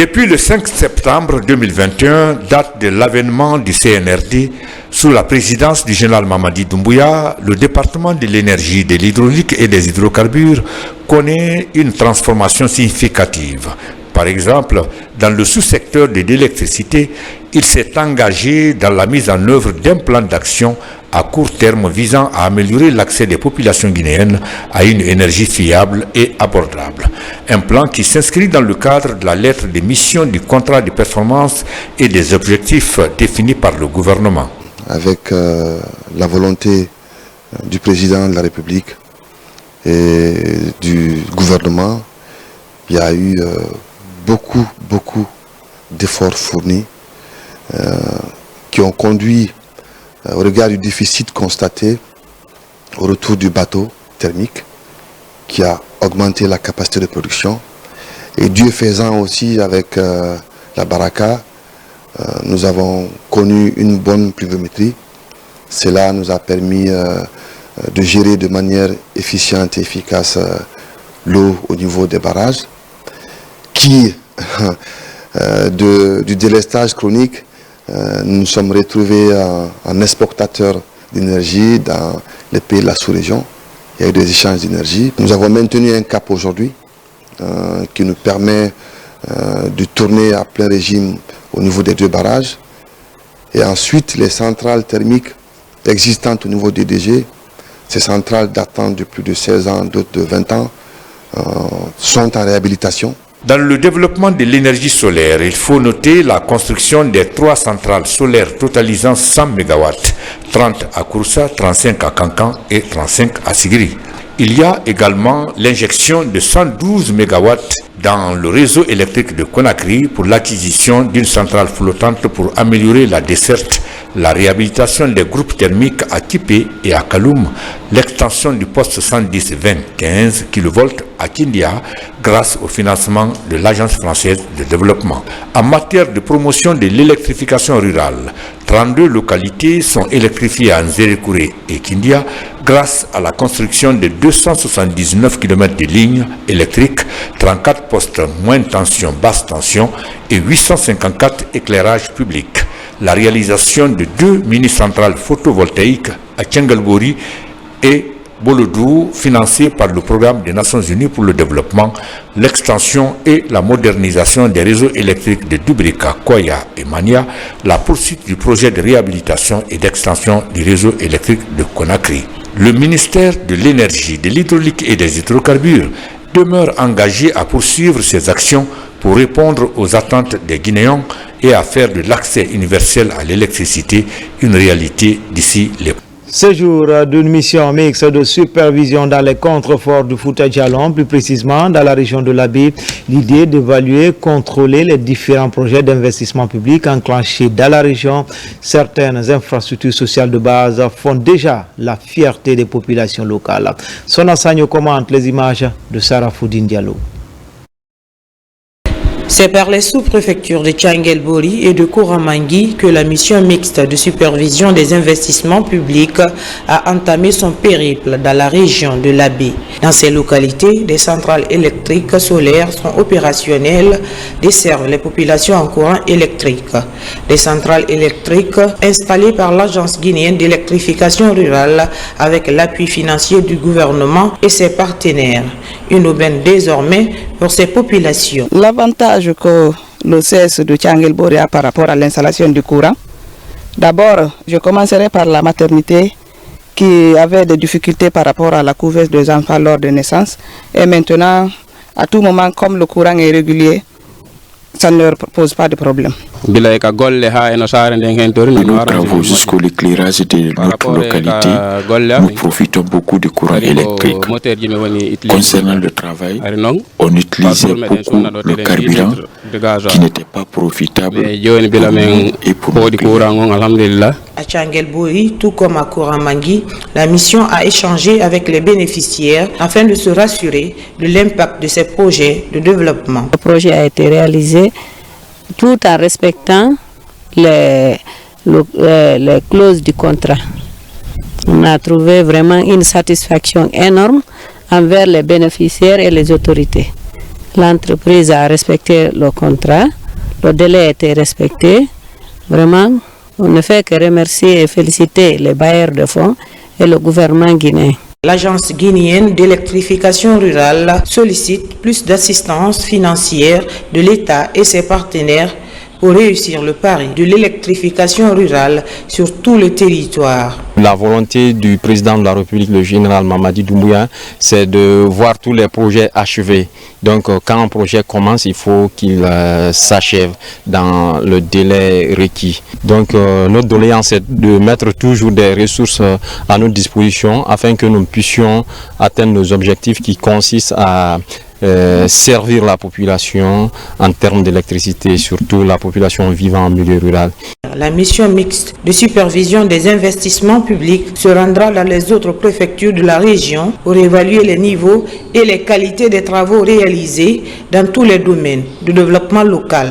Depuis le 5 septembre 2021, date de l'avènement du CNRD, sous la présidence du général Mamadi Doumbouya, le département de l'énergie, de l'hydraulique et des hydrocarbures connaît une transformation significative. Par exemple, dans le sous-secteur de l'électricité, il s'est engagé dans la mise en œuvre d'un plan d'action à court terme visant à améliorer l'accès des populations guinéennes à une énergie fiable et abordable. Un plan qui s'inscrit dans le cadre de la lettre de mission du contrat de performance et des objectifs définis par le gouvernement. Avec la volonté du président de la République et du gouvernement, il y a eu beaucoup d'efforts fournis qui ont conduit, au regard du déficit constaté, au retour du bateau thermique qui a augmenté la capacité de production. Et Dieu faisant aussi avec la Baraka, nous avons connu une bonne pluviométrie. Cela nous a permis de gérer de manière efficiente et efficace l'eau au niveau des barrages, qui, du délestage chronique, nous sommes retrouvés en exportateurs d'énergie dans les pays de la sous-région. Il y a eu des échanges d'énergie. Nous avons maintenu un cap aujourd'hui qui nous permet de tourner à plein régime au niveau des deux barrages. Et ensuite, les centrales thermiques existantes au niveau des DG, ces centrales datant de plus de 16 ans, d'autres de 20 ans, sont en réhabilitation. Dans le développement de l'énergie solaire, il faut noter la construction des 3 centrales solaires totalisant 100 MW, 30 à Kouroussa, 35 à Kankan et 35 à Sigiri. Il y a également l'injection de 112 MW dans le réseau électrique de Conakry pour l'acquisition d'une centrale flottante pour améliorer la desserte, la réhabilitation des groupes thermiques à Kipé et à Kaloum, l'extension du poste 110-20-15 kV à Kindia grâce au financement de l'Agence française de développement. En matière de promotion de l'électrification rurale, 32 localités sont électrifiées à Nzérékouré et Kindia grâce à la construction de 279 km de lignes électriques, 34 postes moyenne tension, basse tension et 854 éclairages publics. La réalisation de 2 mini-centrales photovoltaïques à Tchengalbori et Bolodou, financées par le programme des Nations Unies pour le développement, l'extension et la modernisation des réseaux électriques de Dubrika, Koya et Mania, la poursuite du projet de réhabilitation et d'extension du réseau électrique de Conakry. Le ministère de l'Énergie, de l'Hydraulique et des Hydrocarbures demeure engagé à poursuivre ses actions pour répondre aux attentes des Guinéens et à faire de l'accès universel à l'électricité une réalité d'ici les... Ce jour d'une mission mixte de supervision dans les contreforts du Fouta Djallon, plus précisément dans la région de l'Abi, l'idée d'évaluer, contrôler les différents projets d'investissement public enclenchés dans la région. Certaines infrastructures sociales de base font déjà la fierté des populations locales. Son enseigne commente les images de Sarah Foudine Diallo. C'est par les sous-préfectures de Tchanguelbori et de Kouramangui que la mission mixte de supervision des investissements publics a entamé son périple dans la région de l'Abi. Dans ces localités, des centrales électriques solaires sont opérationnelles, desservent les populations en courant électrique. Des centrales électriques installées par l'Agence guinéenne d'électrification rurale avec l'appui financier du gouvernement et ses partenaires. Une aubaine désormais pour ces populations. L'avantage que le CS de Tchanguelbori a par rapport à l'installation du courant, d'abord, je commencerai par la maternité qui avait des difficultés par rapport à la couveuse des enfants lors de naissance. Et maintenant, à tout moment, comme le courant est régulier, ça ne leur pose pas de problème. De nos travaux jusqu'au l'éclairage de notre localité, nous profitons beaucoup du courant électrique. Concernant le travail, on utilisait beaucoup le carburant qui n'était pas profitable et pour à Tchanguelbori, tout comme à Kouramangui, la mission a échangé avec les bénéficiaires afin de se rassurer de l'impact de ces projets de développement. Le projet a été réalisé tout en respectant les clauses du contrat. On a trouvé vraiment une satisfaction énorme envers les bénéficiaires et les autorités. L'entreprise a respecté le contrat, le délai a été respecté. Vraiment, on ne fait que remercier et féliciter les bailleurs de fonds et le gouvernement guinéen. L'Agence guinéenne d'électrification rurale sollicite plus d'assistance financière de l'État et ses partenaires pour réussir le pari de l'électrification rurale sur tout le territoire. La volonté du président de la République, le général Mamadi Doumbouya, c'est de voir tous les projets achevés. Donc quand un projet commence, il faut qu'il s'achève dans le délai requis. Donc notre doléance est de mettre toujours des ressources à notre disposition afin que nous puissions atteindre nos objectifs qui consistent à servir la population en termes d'électricité, surtout la population vivant en milieu rural. La mission mixte de supervision des investissements publics se rendra dans les autres préfectures de la région pour évaluer les niveaux et les qualités des travaux réalisés dans tous les domaines du développement local.